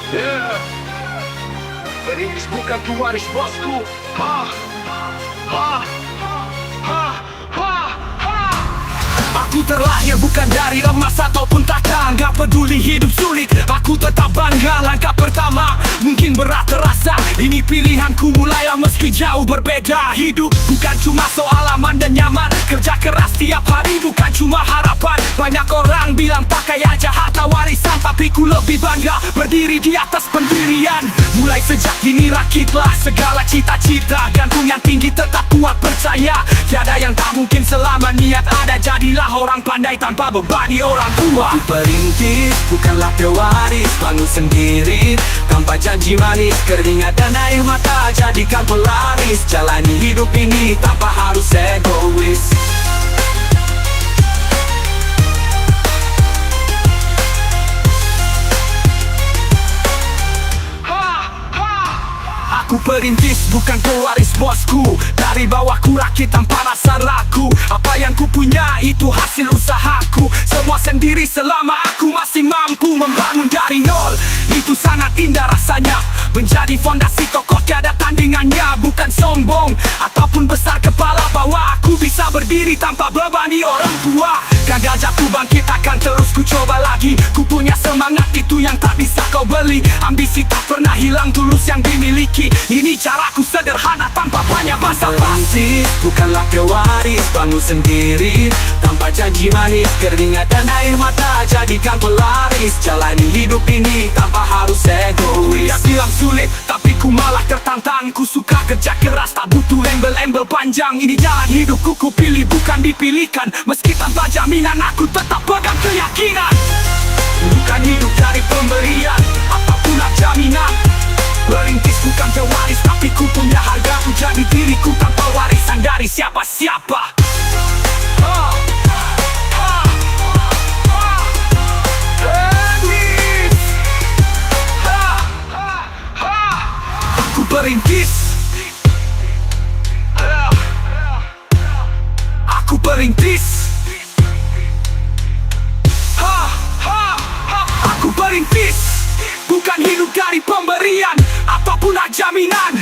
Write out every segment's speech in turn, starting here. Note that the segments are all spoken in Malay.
Yeah. Perintis bukan pewaris bosku. Ha, ha, ha, ha, ha. Aku terlahir bukan dari emas ataupun takkan. Gak peduli hidup sulit, aku tetap bangga. Langkah pertama mungkin berat terasa. Ini pilihanku mulai meski jauh berbeda. Hidup bukan cuma soal aman dan nyaman. Kerja keras tiap hari bukan cuma harapan. Banyak orang bilang pakai aja harta warisan, tapi ku lebih bangga berdiri di atas pendirian. Mulai sejak dini rakitlah segala cita-cita. Gantung yang tinggi tetap kuat percaya. Tiada yang tak mungkin selama niat ada. Jadilah orang pandai tanpa bebani orang tua. Ku perintis bukanlah pewaris, bangun sendiri tanpa janji manis. Keringat dan air mata jadikan pelaris. Jalani hidup ini tanpa harus egois. Aku perintis bukan pewaris bosku. Dari bawah ku rakit tanpa rasa ragu. Apa yang ku punya itu hasil usahaku. Semua sendiri selama aku masih mampu membangun dari nol. Itu sangat indah rasanya. Menjadi fondasi kokoh tiada tandingannya. Bukan sombong ataupun besar kepala bahwa aku bisa berdiri tanpa bebani orang tua. Gagal jatuh bangkit akan terus ku coba lagi. Ku punya semangat itu yang tak bisa kau beli. Ambisi tak pernah hilang, tulus yang dimiliki. Ini caraku sederhana tanpa banyak basa-basi. Bukanlah pewaris, bangun sendiri tanpa janji manis. Keringat dan air mata jadikan pelaris. Jalani hidup ini tanpa harus egois. Dia bilang sulit, tapi ku malah tertantang. Ku suka kerja keras, tak butuh embel-embel panjang. Ini jalan hidupku, ku pilih bukan dipilihkan. Meski tanpa jaminan, aku tetap pegang keyakinan. Bukan hidup dari pemberian, apapun jaminan. Perintis bukan pewaris, tapi ku punya harga. Ku jadi diriku tanpa warisan dari siapa-siapa. Aku perintis. Aku perintis. Aku perintis. Bukan hidup dari pemberian, apapun jaminan.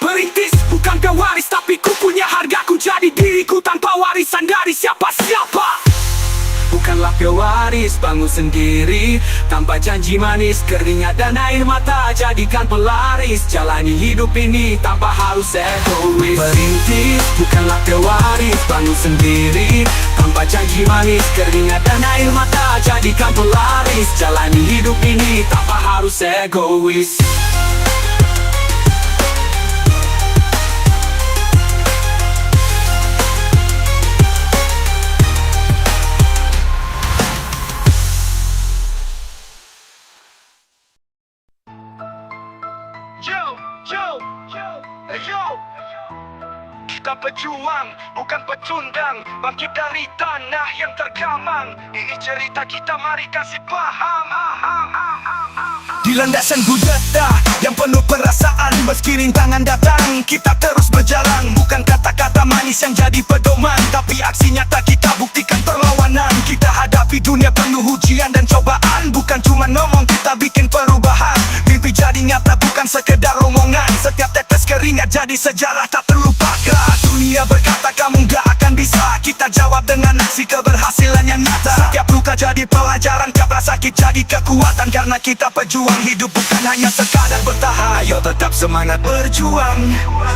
Perintis bukan pewaris, tapi ku punya harga. Ku jadi diriku tanpa warisan dari siapa-siapa. Bukanlah pewaris, bangun sendiri tanpa janji manis. Keringat dan air mata jadikan pelaris. Jalani hidup ini tanpa harus egois. Perintis bukanlah pewaris, bangun sendiri tanpa janji manis. Keringat dan air mata jadikan pelaris. Jalani hidup ini tanpa harus egois. Kita pejuang, bukan pecundang. Bangkit dari tanah yang tergamang. Ini cerita kita, mari kasih paham. Di landasan budaya yang penuh perasaan. Meski rintangan datang, kita terus berjalan. Bukan kata-kata manis yang jadi pedoman, tapi aksi nyata kita buktikan perlawanan. Kita hadapi dunia penuh ujian dan cobaan. Bukan cuma ngomong, kita bikin perubahan. Mimpi jadi nyata, bukan sekedar omongan. Setiap tetes keringat jadi sejarah tak terlupakan. Dunia berkata kamu gak akan bisa. Kita jawab dengan aksi keberhasilan yang nyata. Setiap luka jadi pelajaran, tiap rasa sakit jadi kekuatan. Karena kita pejuang, hidup bukan hanya sekadar bertahan. Ayo tetap semangat berjuang.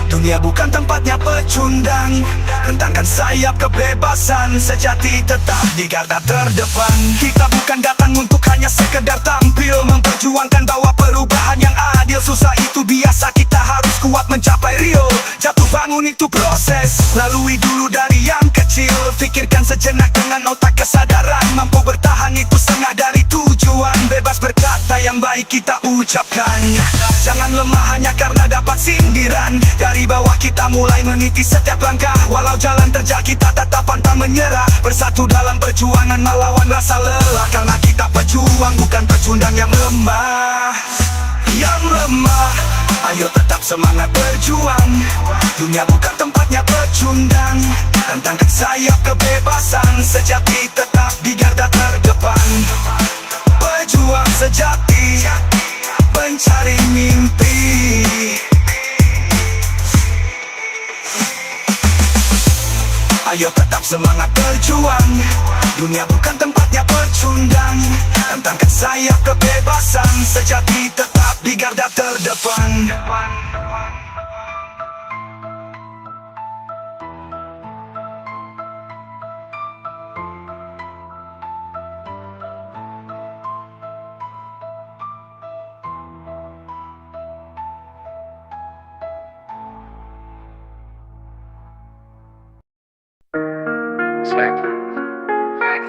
Dunia bukan tempatnya pecundang. Rentangkan sayap kebebasan, sejati tetap di garda terdepan. Kita bukan datang untuk hanya sekedar tampil. Memperjuangkan bawa perubahan yang adil. Susah itu biasa, kita harus kuat mencapai Rio. Jatuh bangun itu proses, lalui dulu dari yang kecil. Pikirkan sejenak dengan otak kesadaran. Mampu bertahan itu setengah dari tujuan. Bebas berkata yang baik kita ucapkan. Jangan lemah hanya karena dapat sindiran. Dari bawah kita mulai meniti setiap langkah. Walau jalan terjal kita tetap pantang menyerah. Bersatu dalam perjuangan melawan rasa lelah. Karena kita pejuang bukan pecundang yang lemah. Yang lemah, ayo tetap semangat berjuang. Dunia bukan tempatnya pecundang. Rentangkan sayap kebebasan, sejati tetap di garda terdepan. Pejuang sejati, pencari mimpi. Ayo tetap semangat berjuang, dunia bukan tempatnya bercundang. Tentangkan sayap kebebasan, sejati tetap di garda terdepan.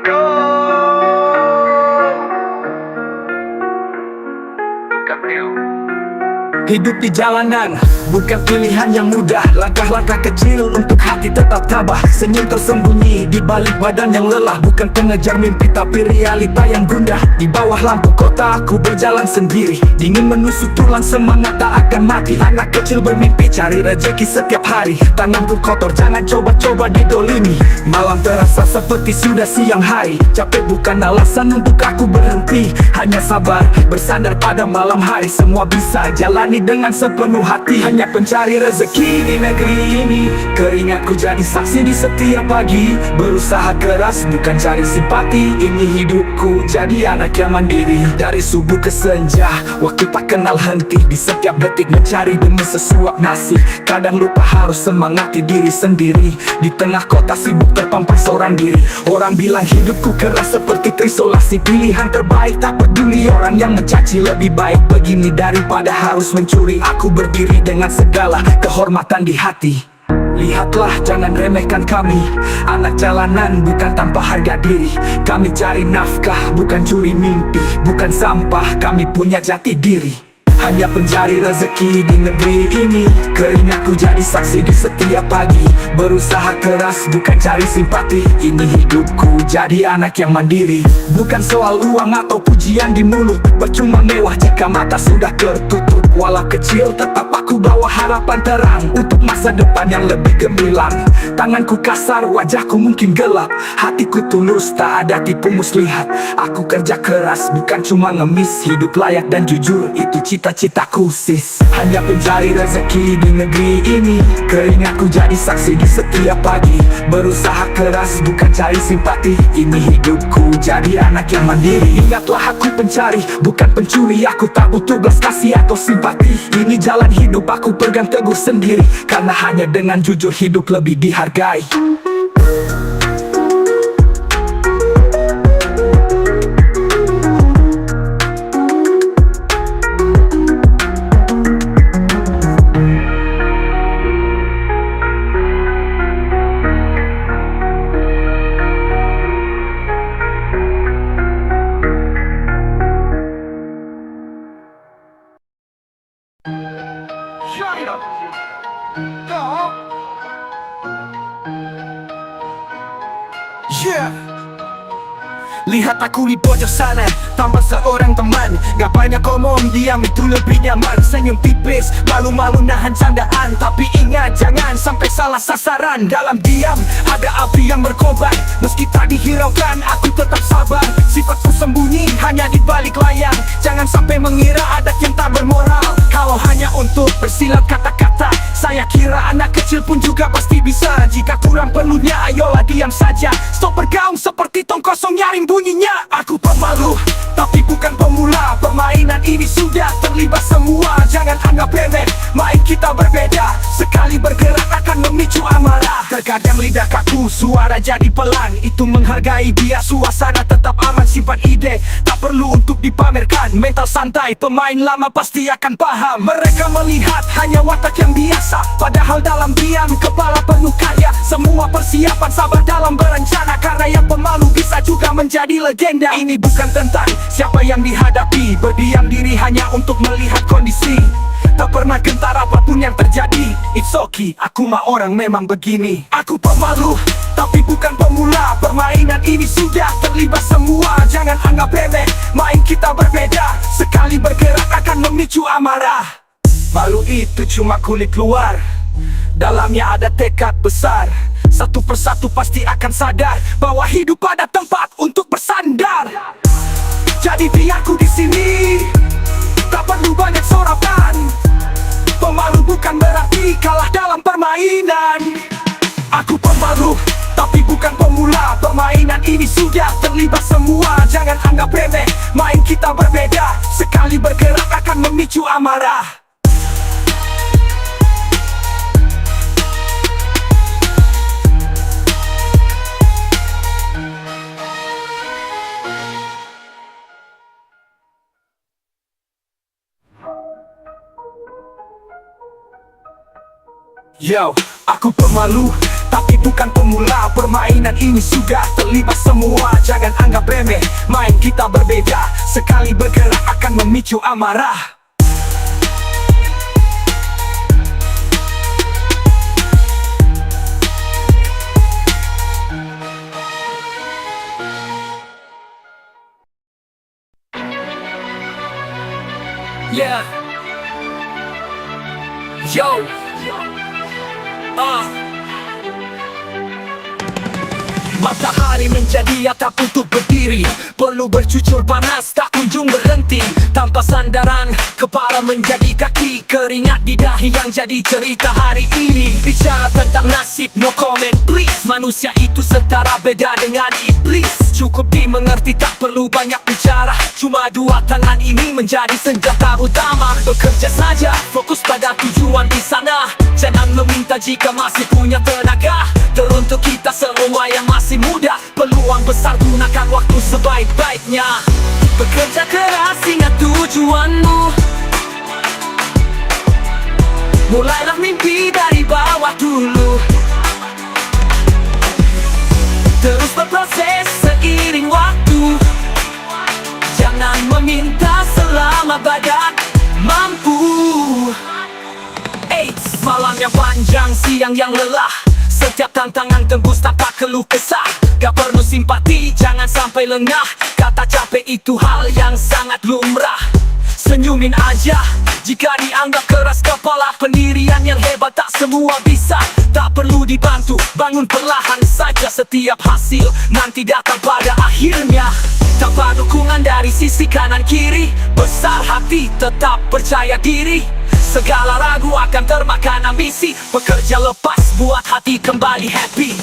Go! Hidup di jalanan bukan pilihan yang mudah. Langkah-langkah kecil untuk hati tetap tabah. Senyum tersembunyi di balik badan yang lelah. Bukan pengejar mimpi tapi realita yang gundah. Di bawah lampu kota aku berjalan sendiri. Dingin menusuk tulang, semangat tak akan mati. Anak kecil bermimpi cari rezeki setiap hari. Tanganku kotor, jangan coba-coba didolimi. Malam terasa seperti sudah siang hari. Capek bukan alasan untuk aku berhenti. Hanya sabar, bersandar pada malam hari. Semua bisa jalani dengan sepenuh hati. Hanya pencari rezeki di negeri ini. Keringatku jadi saksi di setiap pagi. Berusaha keras bukan cari simpati. Ini hidupku jadi anak yang mandiri. Dari subuh ke senja, waktu tak kenal henti. Di setiap detik mencari demi sesuap nasi. Kadang lupa harus semangati diri sendiri. Di tengah kota sibuk terpampang seorang diri. Orang bilang hidupku keras seperti terisolasi. Pilihan terbaik tak peduli orang yang mencaci. Lebih baik begini daripada harus mencuri. Aku berdiri dengan segala kehormatan di hati. Lihatlah, jangan remehkan kami. Anak jalanan bukan tanpa harga diri. Kami cari nafkah, bukan curi mimpi. Bukan sampah, kami punya jati diri. Hanya pencari rezeki di negeri ini. Keringatku jadi saksi di setiap pagi. Berusaha keras bukan cari simpati. Ini hidupku jadi anak yang mandiri. Bukan soal uang atau pujian di mulut. Percuma mewah jika mata sudah tertutup. Walau kecil tetap aku bawa harapan terang untuk masa depan yang lebih gemilang. Tanganku kasar, wajahku mungkin gelap. Hatiku tulus, tak ada tipu muslihat. Aku kerja keras, bukan cuma ngemis. Hidup layak dan jujur, itu cita-citaku sis. Hanya pencari rezeki di negeri ini. Keringatku jadi saksi di setiap pagi. Berusaha keras, bukan cari simpati. Ini hidupku, jadi anak yang mandiri. Ingatlah aku pencari, bukan pencuri. Aku tak butuh belas kasih atau simpati. Ini jalan hidup aku pegang teguh sendiri. Karena hanya dengan jujur hidup lebih dihargai. Shut up! Stop! Yeah! Lihat aku di pojok sana, tambah seorang teman. Gak banyak ngomong, diam itu lebih nyaman. Senyum tipis, malu-malu nahan candaan. Tapi ingat, jangan sampai salah sasaran. Dalam diam, ada api yang berkobar. Meski tak dihiraukan, aku tetap sabar. Sifatku sembunyi, hanya di balik layar. Jangan sampai mengira adat yang tak bermoral. Kalau hanya untuk bersilat kata-kata, saya kira anak kecil pun juga pasti bisa. Jika kurang perlunya, ayolah diam saja. Stop bergaung seperti tong kosong nyaring bunyinya. Aku pemalu, tapi bukan pemula. Permainan ini sudah terlibat semua. Jangan anggap remeh, main kita berbeda. Sekali bergerak akan memicu amarah. Terkadang lidah kaku, suara jadi pelan. Itu menghargai biar suasana tetap aman. Simpan ide, tak perlu untuk dipamerkan. Mental santai, pemain lama pasti akan paham. Mereka melihat hanya watak yang biasa, padahal dalam diam kepala penuh karya. Semua persiapan sabar dalam berencana. Karena yang pemalu bisa juga menjadi legenda. Ini bukan tentang siapa yang dihadapi. Berdiam diri hanya untuk melihat kondisi. Tak pernah gentar apapun yang terjadi. It's okay, aku mah orang memang begini. Aku pemalu, tapi bukan pemula. Permainan ini sudah terlibat semua. Jangan anggap remeh, main kita berbeda. Sekali bergerak akan memicu amarah. Malu itu cuma kulit luar, dalamnya ada tekad besar. Satu persatu pasti akan sadar bahwa hidup pada tempat untuk bersandar. Jadi biarku di sini, tak perlu banyak terlibat semua, jangan anggap remeh. Main kita berbeda, sekali bergerak akan memicu amarah. Yo, aku pemalu, tapi bukan pemula. Permainan ini sudah terlibat semua, jangan anggap remeh. Main kita berbeda, sekali bergerak akan memicu amarah. Yeah. Yo. Matahari menjadi atap untuk berdiri, perlu bercucur panas tak kunjung berhenti. Tanpa sandaran, kepala menjadi kaki, keringat di dahi yang jadi cerita hari ini. Bicara tentang nasib, no comment please. Manusia itu setara beda dengan iblis. Cukup dimengerti, tak perlu banyak bicara. Cuma dua tangan ini menjadi senjata utama. Bekerja saja, fokus pada tujuan di sana. Jangan meminta jika masih punya tenaga. Teruntuk kita semua yang masih muda, peluang besar, gunakan waktu sebaik-baiknya. Bekerja keras, ingat tujuanmu. Mulailah mimpi dari bawah dulu. Terus berproses seiring waktu. Jangan meminta selama badan mampu. Malam yang panjang, siang yang lelah. Setiap tantangan tembus tanpa keluh kesah. Gak perlu simpati, jangan sampai lengah. Kata capek itu hal yang sangat lumrah. Senyumin aja jika dianggap keras kepala. Pendirian yang hebat tak semua bisa. Tak perlu dibantu, bangun perlahan saja. Setiap hasil nanti datang pada akhirnya. Tanpa dukungan dari sisi kanan kiri. Besar hati, tetap percaya diri. Segala ragu akan termakan ambisi. Bekerja lepas, buat hati kembali happy.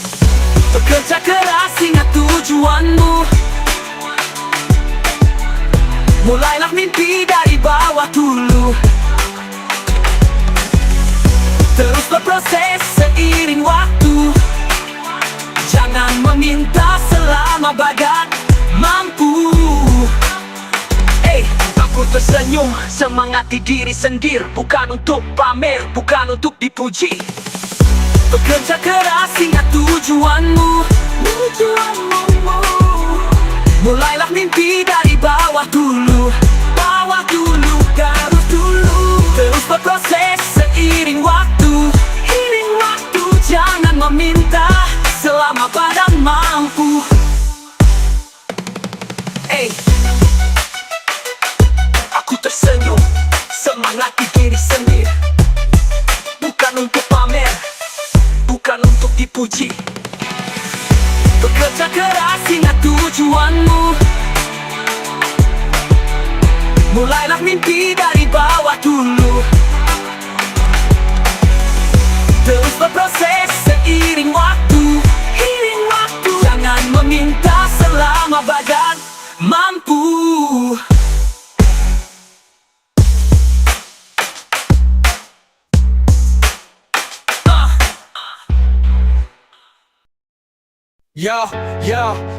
Bekerja keras, ingat tujuanmu. Mulailah mimpi dari bawah dulu. Terus berproses seiring waktu. Jangan meminta selama badan mampu. Aku tersenyum, semangati diri sendiri. Bukan untuk pamer, bukan untuk dipuji. Bekerja keras, ingat tujuanmu. Mulailah mimpi dari bawah dulu. Bawah dulu, garuk dulu. Terus berproses seiring waktu. Iring waktu, jangan meminta selama badan mampu. Aku tersenyum, semangati diri sendiri. Bukan untuk pamer, bukan untuk dipuji. Bekerja keras, ingat tujuanmu. Mulailah mimpi dari bawah dulu. Terus berproses seiring waktu. Iring waktu, jangan meminta selama badan mampu. Yo,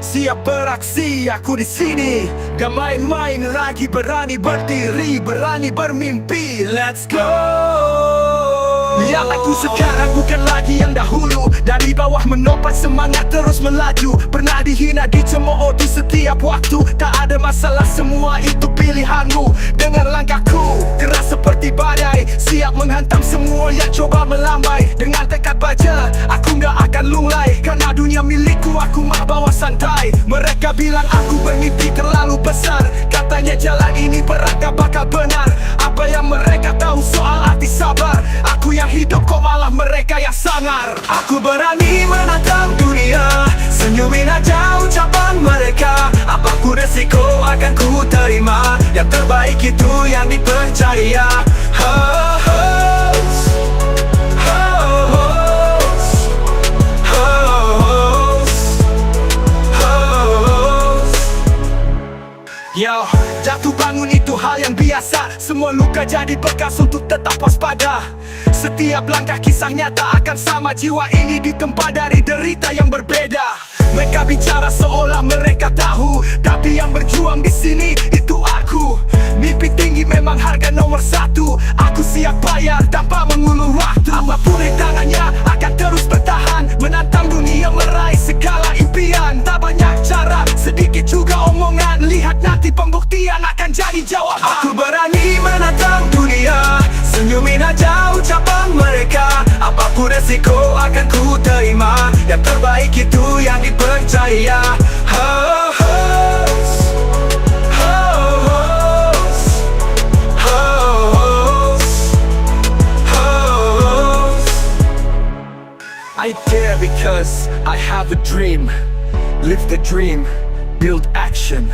siap beraksi, aku di sini. Gak main-main lagi, berani berdiri, berani bermimpi. Let's go. Lihat aku sekarang bukan lagi yang dahulu. Dari bawah menopang semangat terus melaju. Pernah dihina, dicemooh di setiap waktu. Tak ada masalah, semua itu pilihanmu. Dengan langkahku keras seperti badai, siap menghantam semua yang coba melambai. Dengan tekad baja, aku gak akan lunglai. Karena dunia milikku, aku mah bawa santai. Mereka bilang aku bermimpi terlalu besar. Katanya jalan ini berat gak bakal benar. Apa yang mereka tahu soal arti sabar? Aku yang hidup kok malah mereka yang sangar. Aku berani menantang dunia. Senyumin aja ucapan mereka. Apapun resiko akan ku terima. Yang terbaik itu yang dipercaya. yang biasa. Semua luka jadi bekas untuk tetap waspada. Setiap langkah kisahnya tak akan sama. Jiwa ini ditempa dari derita yang berbeda. Mereka bicara seolah mereka tahu, tapi yang berjuang di sini itu aku. Mimpi tinggi memang harga nomor satu. Aku siap bayar tanpa mengulur waktu. Apapun rintangannya akan terus bertahan, menantang dunia meraih segala impian. Tak banyak cara, sedikit juga omongan. Lihat nanti pembuktian akan jadi jawaban. Aku berani menantang dunia, senyumin aja ucapan mereka. Apapun resiko akan ku terima. Yang terbaik itu yang dipercaya. I dare because I have a dream. Live the dream, build action.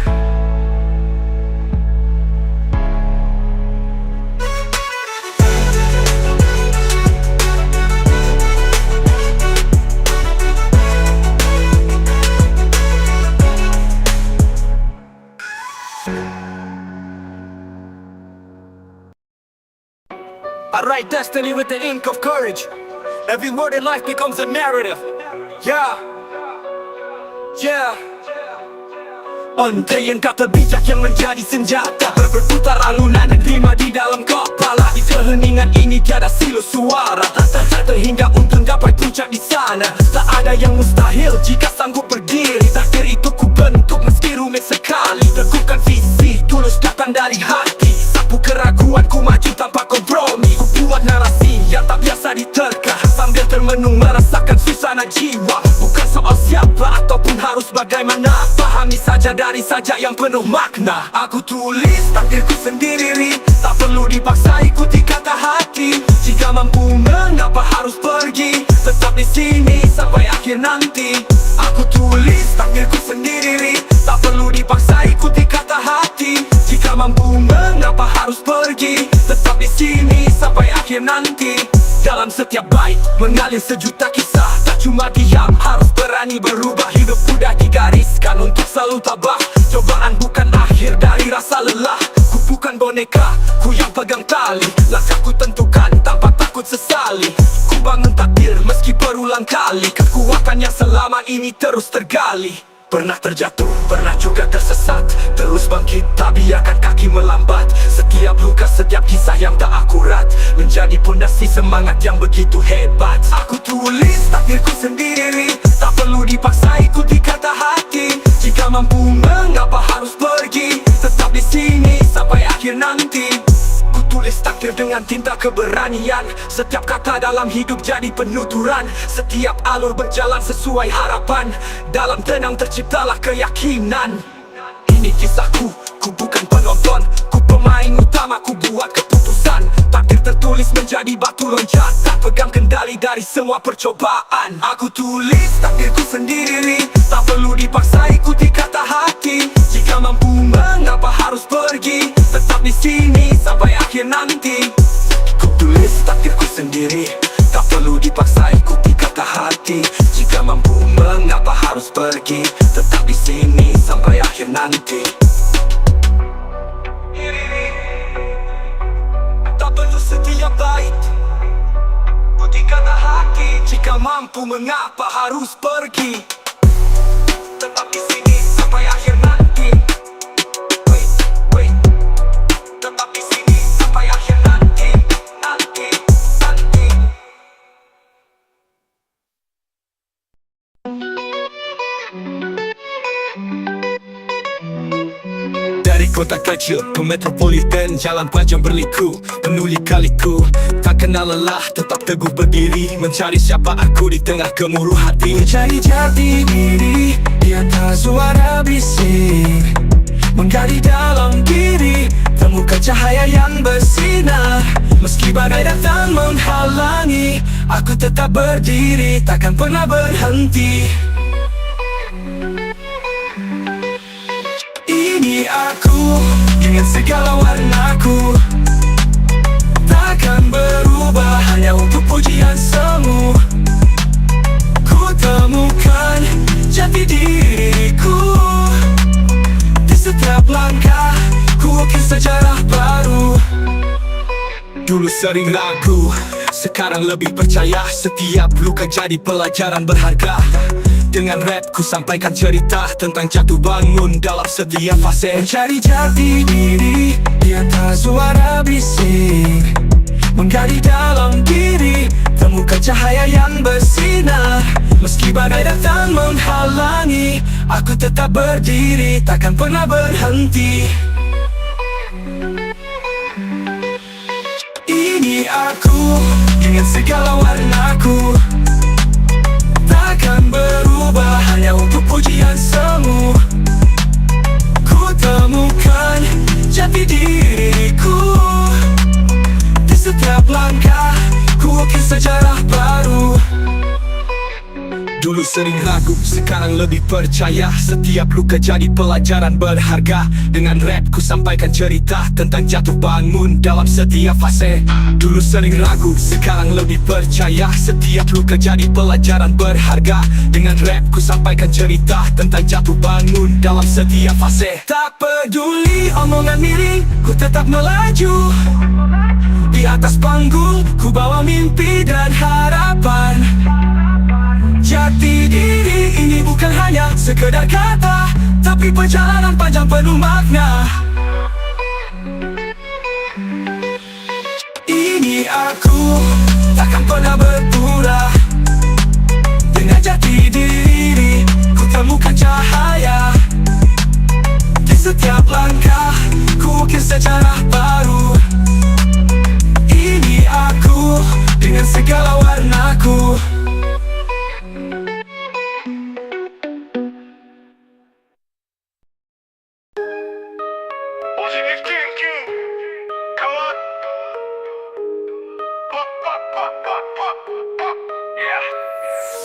I write destiny with the ink of courage. Every word in life becomes a narrative. Yeah. Ontaian kata bijak yang menjadi senjata, berputar alunan dan rima di dalam kepala. Di keheningan ini tiada silu suara, tak terhingga untuk dapat puncak di sana. Tak ada yang mustahil jika sanggup berdiri. Takdir itu ku bentuk meski rumit sekali. Teguhkan visi, tulus datang dari hati. Sapu keraguan ku maju tanpa kompromi. Ku buat narasi yang tak biasa diterka, sambil termenung merasakan suasana jiwa. Bukan soal siapa ataupun harus bagaimana, pahami saja dari sajak yang penuh makna. Aku tulis takdirku sendiri, tak perlu dipaksa ikuti kata hati. Jika mampu mengapa harus pergi, tetap di sini sampai akhir nanti. Aku tulis takdirku sendiri, tak perlu dipaksa ikuti kata hati. Jika mampu mengapa harus pergi, tetap di sini sampai akhir nanti. Dalam setiap bait mengalir sejuta kisah. Tak cuma diam, harus berani berubah. Hidup sudah digariskan untuk selalu tabah. Cobaan bukan akhir dari rasa lelah. Ku bukan boneka, ku yang pegang tali. Langkahku tentukan tanpa takut sesali. Ku bangun takdir meski berulang kali. Kekuatan yang selama ini terus tergali. Pernah terjatuh, pernah juga tersesat. Terus bangkit, tak biarkan kaki melambat. Setiap luka, setiap kisah yang tak akurat menjadi pondasi semangat yang begitu hebat. Aku tulis takdirku sendiri, tak perlu dipaksa ikuti kata hati. Jika mampu mengapa harus pergi, tetap di sini sampai akhir nanti. Ku tulis takdir dengan tinta keberanian. Setiap kata dalam hidup jadi penuturan. Setiap alur berjalan sesuai harapan. Dalam tenang terciptalah keyakinan. Ini kisahku, ku bukan penonton. Ku pemain utama, ku buat keputusan. Takdir tertulis menjadi batu loncatan. Pegang kendali dari semua percobaan. Aku tulis takdirku sendiri, tak perlu dipaksa ikuti kata hati. Jika mampu mengapa harus pergi, tetap di sini sampai akhir nanti. Ku tulis takdirku sendiri, tak perlu dipaksa ikuti kata hati. Jika mampu mengapa harus pergi, tetap di sini sampai akhir nanti. Tak perlu setiap bait putih kata hati. Jika mampu mengapa harus pergi, tetap di sini sampai akhir nanti. Wait. Tetap di sini sampai akhir nanti. Nanti. Dari kota kecil ke metropolitan, jalan panjang berliku, penuh lika-liku. Tak kenal lelah, tetap teguh berdiri, mencari siapa aku di tengah gemuruh hati. Mencari jati diri di atas suara bising, menggali dalam diri, temukan cahaya yang bersinar. Meski badai datang menghalangi, aku tetap berdiri, takkan pernah berhenti. Ini aku, dengan segala warnaku, takkan berubah hanya untuk pujian semu. Ku temukan jati diriku, di setiap langkah ku ukir sejarah baru. Dulu sering ragu, sekarang lebih percaya. Setiap luka jadi pelajaran berharga. Dengan rap ku sampaikan cerita tentang jatuh bangun dalam setiap fase. Mencari jati diri di atas suara bising, menggali dalam diri, temukan cahaya yang bersinar. Meski badai datang menghalangi, aku tetap berdiri, takkan pernah berhenti. Ini aku, dengan segala warnaku, takkan berubah hanya untuk pujian semu. Ku temukan jati diriku di setiap langkah, ku ukir sejarah baru. Dulu sering ragu, sekarang lebih percaya. Setiap luka jadi pelajaran berharga. Dengan rap ku sampaikan cerita tentang jatuh bangun dalam setiap fase. Dulu sering ragu, sekarang lebih percaya. Setiap luka jadi pelajaran berharga. Dengan rap ku sampaikan cerita tentang jatuh bangun dalam setiap fase. Tak peduli omongan miring, ku tetap melaju. Di atas panggung, ku bawa mimpi dan harapan. Jati diri ini bukan hanya sekedar kata, tapi perjalanan panjang penuh makna. Ini aku, takkan pernah berpura. Dengan jati diri, ku temukan cahaya. Di setiap langkah, ku ukir sejarah baru. Ini aku, dengan segala warnaku. Positive thinking, come on. Pop, pop, pop, pop, pop, pop. Yeah.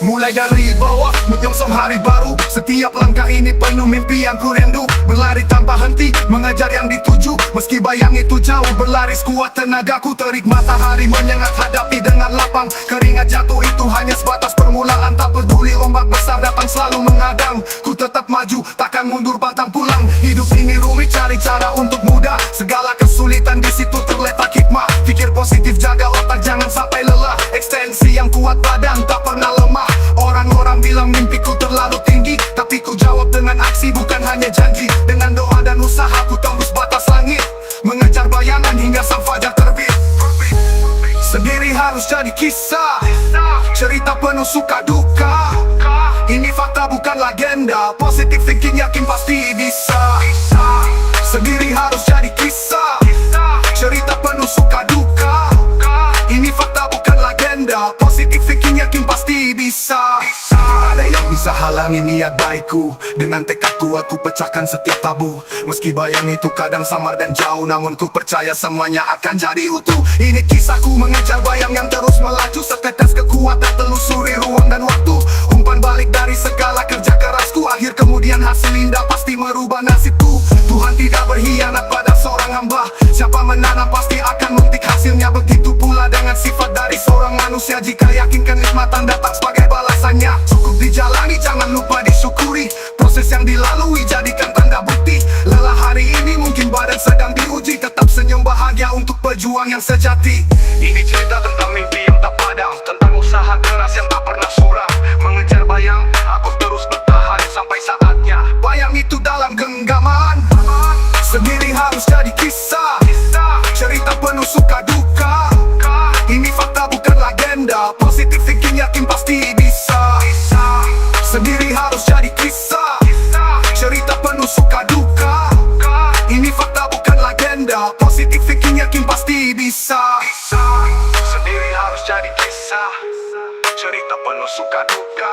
Mulai dari bawah, menyongsong hari baru. Setiap langkah ini penuh mimpi yang ku rindu. Berlari tanpa henti, mengejar yang dituju. Meski bayang itu jauh, berlari sekuat tenagaku. Terik matahari menyengat, hadapi dengan lapang. Keringat jatuh itu hanya sebatas permulaan. Tak peduli ombak besar datang selalu menghadang, ku tetap maju, takkan mundur pantang pulang. Hidup ini rumit, cari cara untuk mudah. Segala kesulitan di situ terletak hikmah. Pikir positif, jaga otak, jangan sampai lelah. Ekstensi yang kuat badan, tak pernah lemah. Orang-orang bilang mimpiku terlalu tinggi, tapi ku jawab dengan aksi, bukan hanya janji. Dengan doa dan usaha ku tembus batas langit, mengejar bayangan hingga sang fajar terbit. Sendiri harus jadi kisah, cerita penuh suka duka. Ini fakta bukan legenda, positive thinking yakin pasti bisa. Sendiri harus jadi kisah, cerita penuh suka duka. Ini fakta bukan legenda, positive thinking yakin pasti bisa. Ada yang bisa halangi niat baikku. Dengan tekad kuat ku pecahkan setiap tabu. Meski bayang itu kadang samar dan jauh, namun ku percaya semuanya akan jadi utuh. Ini kisahku mengejar bayang yang terus melaju. Setetes kekuatan telusuri ruang dan waktu. Umpan balik dari segala kerja kerasku. Akhir kemudian hasil indah pasti merubah nasibku. Tuhan tidak berkhianat pada seorang hamba. Siapa menanam pasti akan memetik hasilnya. Begitu pula dengan sifat dari seorang manusia. Jika yakin kenikmatan datang sebagai balasannya, cukup dijalani, jangan lupa disyukuri. Proses yang dilalui jadikan tanda bukti. Lelah hari ini mungkin badan sedang diuji. Tetap senyum bahagia untuk pejuang yang sejati. Ini cerita tentang mimpi yang tak padam, tentang usaha keras yang tak pernah suram. Mengejar bayang, aku terus bertahan sampai saatnya bayang itu dalam genggaman. Sendiri harus jadi kisah, cerita penuh suka duka. Ini fakta bukan legenda, positive thinking yakin pasti bisa. Sendiri harus jadi kisah, cerita penuh suka duka. Ini fakta bukan legenda, positive thinking yakin pasti bisa. Sendiri harus jadi kisah, cerita penuh suka duka.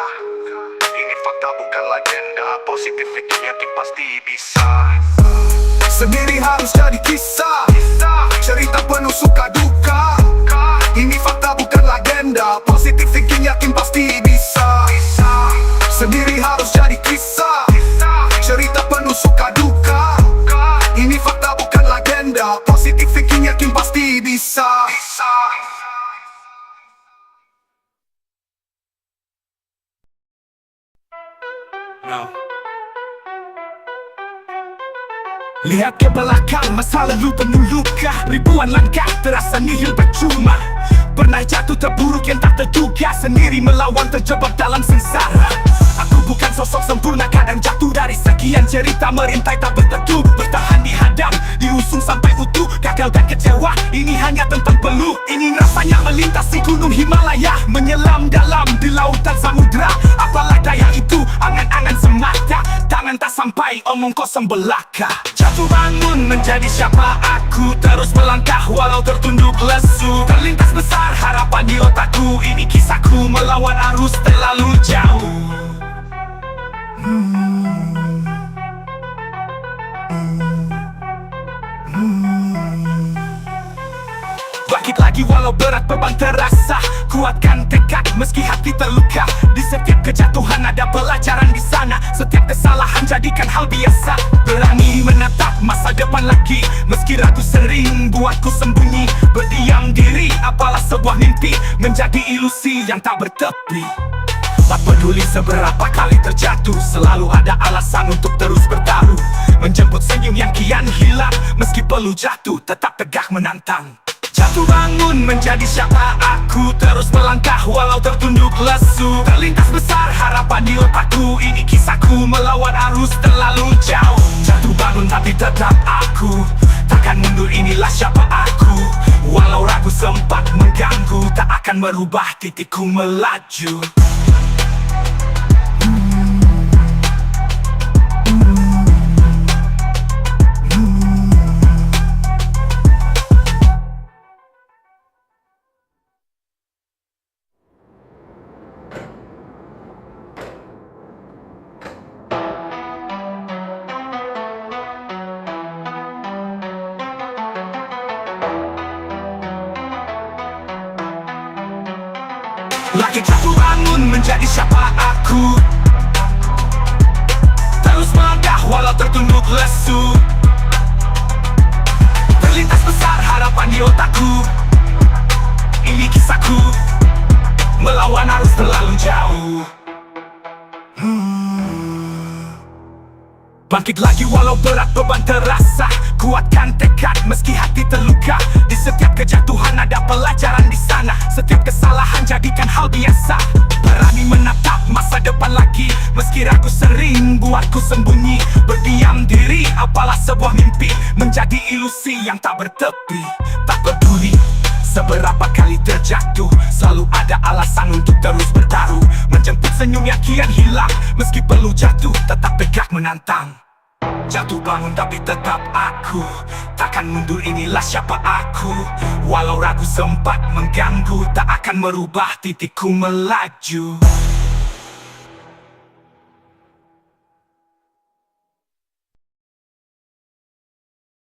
Ini fakta bukan legenda, positive thinking yakin pasti bisa. Sendiri harus jadi kisah, cerita penuh suka duka. Ini fakta bukan legenda, positive thinking yakin pasti bisa. Sendiri harus jadi kisah, cerita penuh suka duka. Ini fakta bukan legenda, positive thinking yakin pasti bisa. No. Lihat ke belakang, masa lalu penuh luka. Ribuan langkah terasa nihil percuma. Pernah jatuh terburuk yang tak terduga, sendiri melawan terjebak dalam sengsara. Aku bukan sosok sempurna, kadang jatuh dari sekian cerita merintai tak berteduh. Bertahan dihadang, diusung sampai utuh, gagal dan kecewa, ini hanya tentang peluh. Ingin rasanya melintasi gunung Himalaya, menyelam dalam di lautan samudra. Apalah daya itu, angan-angan semata, tangan tak sampai, omong kosong belaka. Jatuh bangun menjadi siapa aku, terus melangkah walau tertunduk lesu. Terlintas besar harapan di otakku, ini kisahku melawan arus terlalu jauh. Bangkit lagi walau berat beban terasa, kuatkan tekad meski hati terluka. Di setiap kejatuhan ada pelajaran di sana, setiap kesalahan jadikan hal biasa. Berani menatap masa depan lagi, meski ragu sering buatku sembunyi. Berdiam diri, apalah sebuah mimpi menjadi ilusi yang tak bertepi. Tak peduli seberapa kali terjatuh, selalu ada alasan untuk terus bertaruh. Menjemput senyum yang kian hilang, meski perlu jatuh tetap tegak menantang. Jatuh bangun menjadi siapa aku, terus melangkah walau tertunduk lesu. Terlintas besar harapan di otakku, ini kisahku melawan arus terlalu jauh. Jatuh bangun tapi tetap aku, takkan mundur, inilah siapa aku. Walau ragu sempat mengganggu, tak akan merubah titikku melaju. Lagi jatuh bangun menjadi siapa aku, terus melangkah walau tertunduk lesu. Terlintas besar harapan di otakku, ini kisahku melawan arus terlalu jauh. Bangkit lagi walau berat beban terasa, kuatkan tekad meski hati terluka. Di setiap kejatuhan ada pelajaran di sana, setiap kesalahan jadikan hal biasa. Berani menatap masa depan lagi, meski ragu sering buatku sembunyi. Berdiam diri, apalah sebuah mimpi menjadi ilusi yang tak bertepi. Tak peduli seberapa kali terjatuh, selalu ada alasan untuk terus bertaruh. Menjemput senyum yang kian hilang, meski perlu jatuh tetap tegak menantang. Jatuh bangun tapi tetap aku, takkan mundur, inilah siapa aku. Walau ragu sempat mengganggu, tak akan merubah titikku melaju.